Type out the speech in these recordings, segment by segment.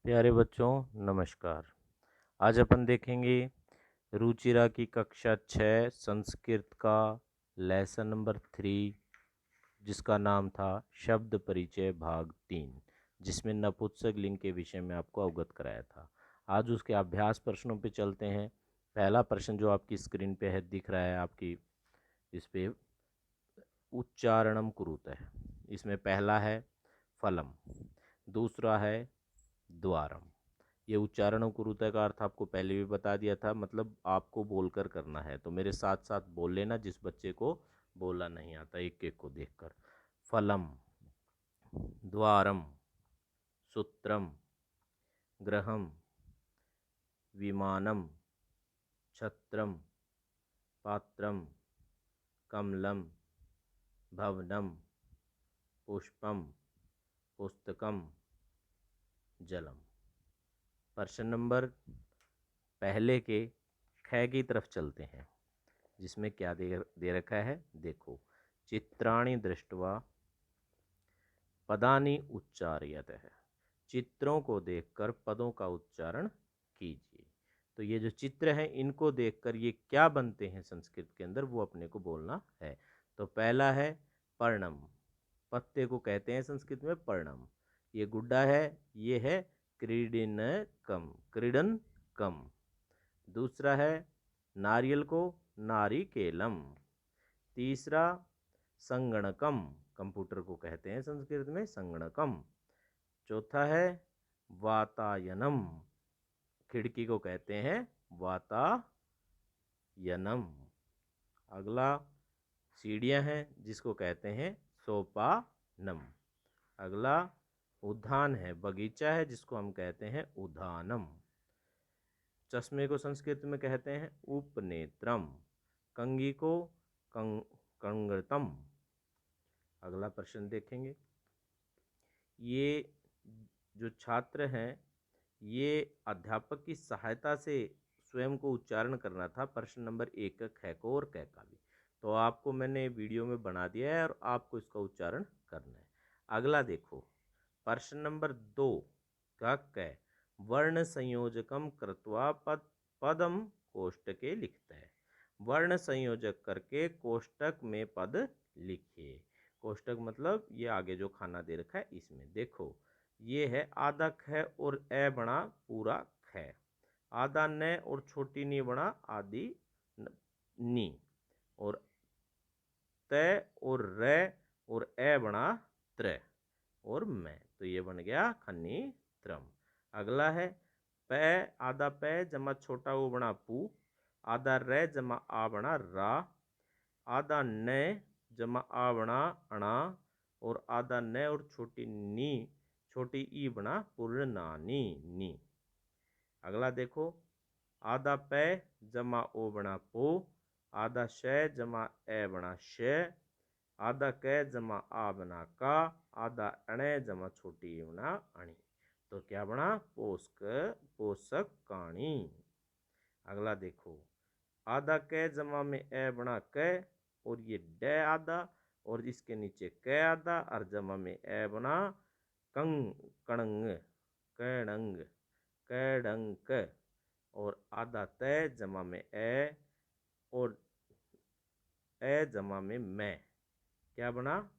प्यारे बच्चों नमस्कार। आज अपन देखेंगे रुचिरा की कक्षा 6 संस्कृत का लेसन नंबर 3, जिसका नाम था शब्द परिचय भाग 3, जिसमें नपुंसक लिंग के विषय में आपको अवगत कराया था। आज उसके अभ्यास प्रश्नों पे चलते हैं। पहला प्रश्न जो आपकी स्क्रीन पे है दिख रहा है आपकी इस पे, उच्चारणम कुरुतः। इसमें पहला है फलम, दूसरा है द्वारम। ये उच्चारण कुरुतः का अर्थ आपको पहले भी बता दिया था, मतलब आपको बोलकर करना है, तो मेरे साथ साथ बोल लेना जिस बच्चे को बोलना नहीं आता, एक एक को देखकर। फलम, द्वारम, सूत्रम, ग्रहम, विमानम, छत्रम, पात्रम, कमलम, भवनम, पुष्पम, पुस्तकम, जलम। प्रश्न नंबर पहले के ख की तरफ चलते हैं, जिसमें क्या दे रखा है देखो। चित्राणि दृष्ट्वा पदानि उच्चार्यतः। चित्रों को देखकर पदों का उच्चारण कीजिए। तो ये जो चित्र हैं इनको देखकर ये क्या बनते हैं संस्कृत के अंदर, वो अपने को बोलना है। तो पहला है पर्णम, पत्ते को कहते हैं संस्कृत में पर्णम। ये गुड्डा है, ये है क्रीडनकम, क्रीडनकम। दूसरा है नारियल को नारिकेलम। तीसरा संगणकम, कंप्यूटर को कहते हैं संस्कृत में संगणकम। चौथा है वातायनम, खिड़की को कहते हैं वातायनम। अगला सीढ़ियां हैं जिसको कहते हैं सोपानम। अगला उद्यान है, बगीचा है, जिसको हम कहते हैं उद्यानम। चश्मे को संस्कृत में कहते हैं उपनेत्रम। कंघी को कंगतम। अगला प्रश्न देखेंगे। ये जो छात्र हैं ये अध्यापक की सहायता से स्वयं को उच्चारण करना था। प्रश्न नंबर 1 का ख को और क का भी, तो आपको मैंने वीडियो में बना दिया है और आपको इसका उच्चारण करना है। अगला देखो, प्रश्न नंबर 2 का क, वर्ण संयोजकम कृत्वा पदम कोष्टके लिखता है। वर्ण संयोजक करके कोष्टक में पद लिखिए। कोष्टक मतलब ये आगे जो खाना दे रखा है इसमें देखो, ये है आधा ख और ए बना पूरा ख, आधा न और छोटी नी बना आदि नी, और त और र और ए बना त्र और मैं, तो ये बन गया खन्नी त्रम। अगला है प, आधा प जमा छोटा वो बना पू, आधा र जमा आ बना रा, आधा न जमा आ बना अणा, और आधा न और छोटी नी, छोटी ई बना पूर्ण नानी नी। अगला देखो, आधा पै जमा ओ बना पो, आधा श जमा ए बना श, आधा क जमा आ बना का, आधा अण जमा छोटी ई बना अणी, तो क्या बना पोषक पोषक काणी। अगला देखो, आधा क जमा में ए बना क, और ये ड आधा, और इसके नीचे क आधा, और जमा में ए बना कंग कणंग कणंग कड़ंक, और आधा त जमा में ए, और ए जमा में मैं, क्या बना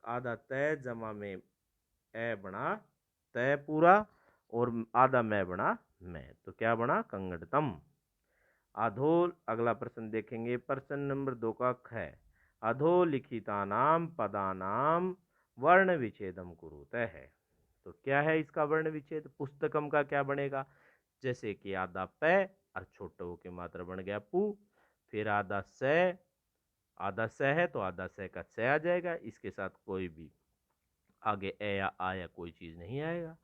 आधा त जमा में ए बना त पूरा, और आधा मैं बना मैं, तो क्या बना कंगड़तम। अधोल, अगला प्रश्न देखेंगे, प्रश्न नंबर 2 का ख, अधोलिखितानाम पदानाम वर्ण विच्छेदम कुरुतः है। तो क्या है इसका वर्ण विच्छेद, पुस्तकम का क्या बनेगा, जैसे कि आधा प और छोटो की मात्रा बन गया पू, फिर आधा स, आधा स है तो आधा स का स आ जाएगा, इसके साथ कोई भी आगे ए या आ या कोई चीज नहीं आएगा।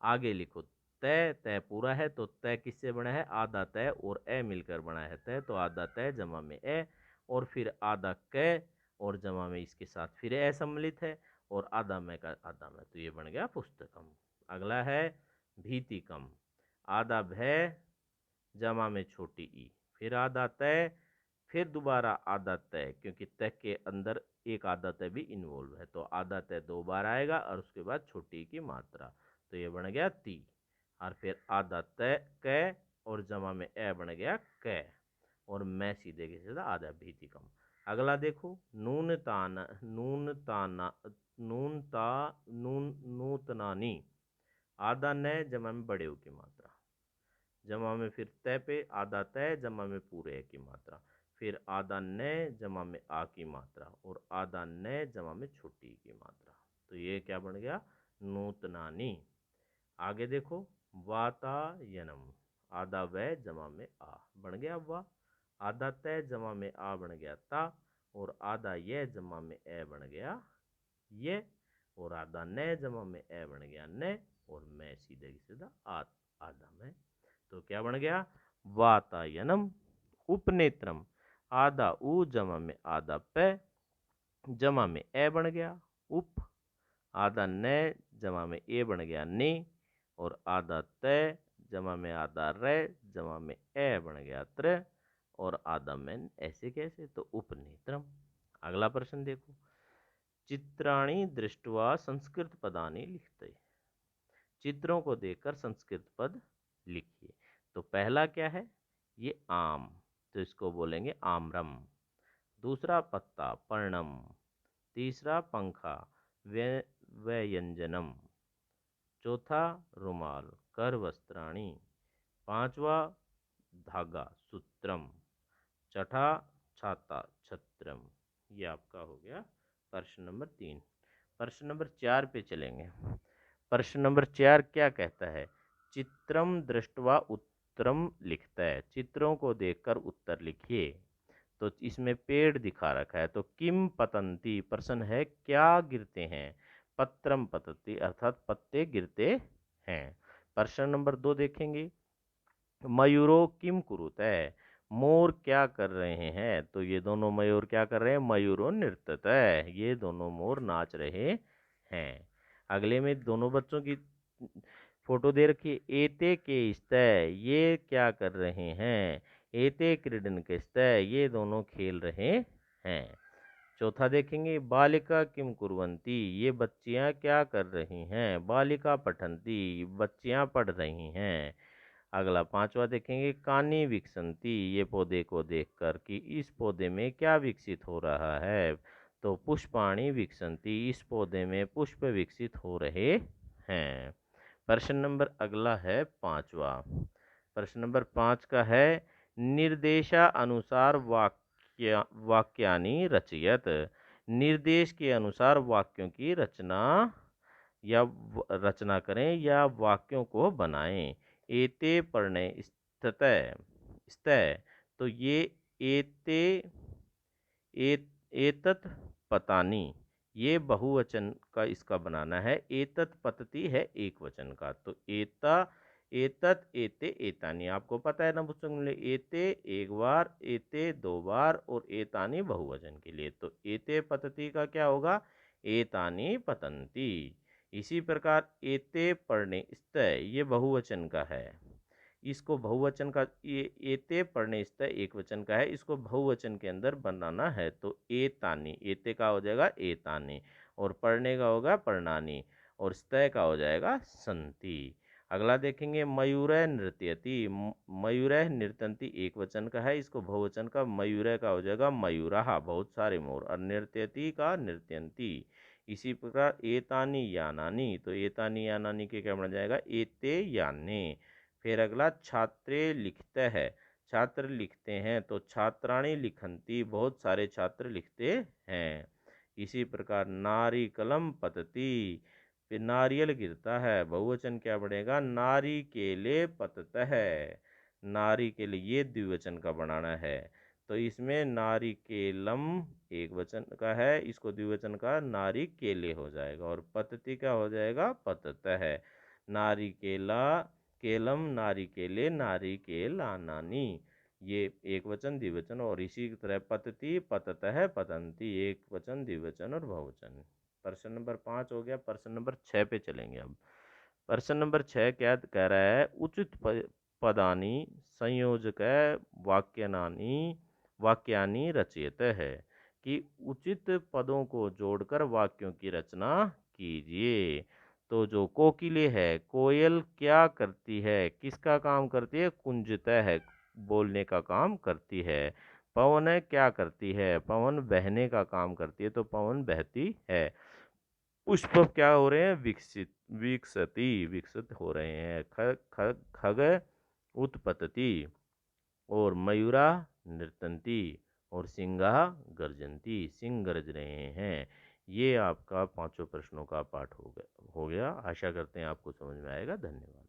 आगे लिखो तय, तय पूरा है तो तय किससे बना है, आधा तय और ए मिलकर बना है तय, तो आधा तय जमा में ए, और फिर आधा क और जमा में इसके साथ फिर ए सम्मिलित है, और आधा में का आधा में, तो ये बन गया पुस्तकम। अगला है भीतिकम, आधा भय जमा में छोटी ई, फिर आधा तय, फिर दोबारा आधा तय, क्योंकि तय के अंदर एक आधा तय भी इन्वॉल्व है, तो आधा तय 2 बार आएगा और उसके बाद छोटी की मात्रा, तो ये बन गया ती। और फिर आधा तय कै और जमा में ए बन गया कै और मैं सीधे के सीधा आधा भीतिकम। अगला देखो नून ताना नून ताना नून ता नून नूतनानी आधा न जमा में बड़े की मात्रा, जमा में फिर तय पे आधा तय जमा में पूरे की मात्रा, फिर आधा न जमा में आ की मात्रा और आधा न जमा में छोटी की मात्रा। तो ये क्या बन गया नूतनानी। आगे देखो वातायनम आधा व जमा में आ बन गया वा, आधा तय जमा में आ बन गया ता और आधा ये जमा में ए बन गया ये और आधा न जमा में ए बन गया न और मैं सीधे सीधा आधा में। तो क्या बन गया वातायनम उपनेत्रम आधा उ जमा में आधा पे जमा में ए बन गया उप, आधा न जमा में ए बन गया ने और आधा तय जमा में आधा रे जमा में ए बन गया त्र और आधा मैन। ऐसे कैसे तो उपनेत्रम। अगला प्रश्न देखो चित्राणी दृष्टवा संस्कृत पदानि लिखते, चित्रों को देखकर संस्कृत पद लिखिए। तो पहला क्या है ये आम, तो इसको बोलेंगे आम्रम। दूसरा पत्ता पर्णम, तीसरा पंखा व्यंजनम, चौथा रुमाल कर वस्त्राणी, पांचवा धागा सूत्रम, छठा छाता छत्रम। ये आपका हो गया प्रश्न नंबर 3। प्रश्न नंबर 4 पे चलेंगे। प्रश्न नंबर 4 क्या कहता है चित्रम दृष्टवा उत्तरम लिखता है, चित्रों को देखकर उत्तर लिखिए। तो इसमें पेड़ दिखा रखा है तो किम पतंती प्रश्न है क्या गिरते हैं, पत्रम पतती अर्थात पत्ते गिरते हैं। प्रश्न नंबर 2 देखेंगे मयूरो किम कुरुत है, मोर क्या कर रहे हैं। तो ये दोनों मयूर क्या कर रहे हैं मयूरो नृत्यत है, ये दोनों मोर नाच रहे हैं। अगले में दोनों बच्चों की फोटो दे रखी एते के स्तय ये क्या कर रहे हैं, एते क्रीडन के स्तय ये दोनों खेल रहे हैं। चौथा देखेंगे बालिका किम कुर्वंती ये बच्चियां क्या कर रही हैं, बालिका पठंती बच्चियां पढ़ रही हैं। अगला 5वां देखेंगे कानी विकसंती ये पौधे को देखकर कि इस पौधे में क्या विकसित हो रहा है। तो पुष्पाणी विकसंती इस पौधे में पुष्प विकसित हो रहे हैं। प्रश्न नंबर अगला है 5वां। प्रश्न नंबर 5 का है निर्देशा अनुसार वाक्यानि रचयत, निर्देश के अनुसार वाक्यों की रचना करें या वाक्यों को बनाएं। एते पढ़ने स्तय स्तय तो ये एते एतत पतानी ये बहुवचन का इसका बनाना है, एतत पतती है एक वचन का। तो एता एतत एते एतानी आपको पता है ना पुस्तक एते एक बार एते दो बार और एतानी बहुवचन के लिए। तो एते पतती का क्या होगा एतानी पतंती। इसी प्रकार एते पढ़ने स्तय ये बहुवचन का है, इसको बहुवचन का ये एते पढ़ने स्तय एक वचन का है, इसको बहुवचन के अंदर बनाना है। तो एतानी एते का हो जाएगा एतानी और पढ़ने का होगा पर्णानी और स्तय का हो जाएगा संति। अगला देखेंगे मयूरः नृत्यति, मयूरः नृत्यंती एक वचन का है, इसको बहुवचन का मयूरः का हो जाएगा मयूरः बहुत सारे मोर और नृत्यति का नृत्यंती। इसी प्रकार एतानी यानानी तो एतानी यानानी के क्या बन जाएगा एते याने। फिर अगला छात्रे लिखते हैं, छात्र लिखते हैं तो छात्राणी लिखंती बहुत सारे छात्र लिखते हैं। इसी प्रकार नारी कलम पतती फिर नारियल गिरता है, बहुवचन क्या बनेगा नारी केले पतत है, नारी के लिए ये द्विवचन का बनाना है। तो इसमें नारी केलम एक वचन का है, इसको द्विवचन का नारी केले हो जाएगा और पतती का हो जाएगा पतत है। नारी केला केलम नारी केले नारी केलानानी ये एक वचन द्विवचन और इसी तरह पतती पतत है पतंती एक वचन द्विवचन और बहुवचन। प्रश्न नंबर 5 हो गया। प्रश्न नंबर 6 पे चलेंगे अब। प्रश्न नंबर 6 क्या कह रहा है उचित पदानी संयोजक वाक्यानि रचयत है कि उचित पदों को जोड़कर वाक्यों की रचना कीजिए। तो जो कोकिले है, कोयल क्या करती है, किसका काम करती है, कुंजता है, बोलने का काम करती है। पवन है क्या करती है, पवन बहने का काम करती है, तो पवन बहती है। पुष्प क्या हो रहे हैं, विकसित हो रहे हैं। खग उत्पतति, और मयूरा नृत्यंती, और सिंगा गर्जंती, सिंह गरज रहे हैं। ये आपका 5 प्रश्नों का पाठ हो गया। आशा करते हैं आपको समझ में आएगा। धन्यवाद।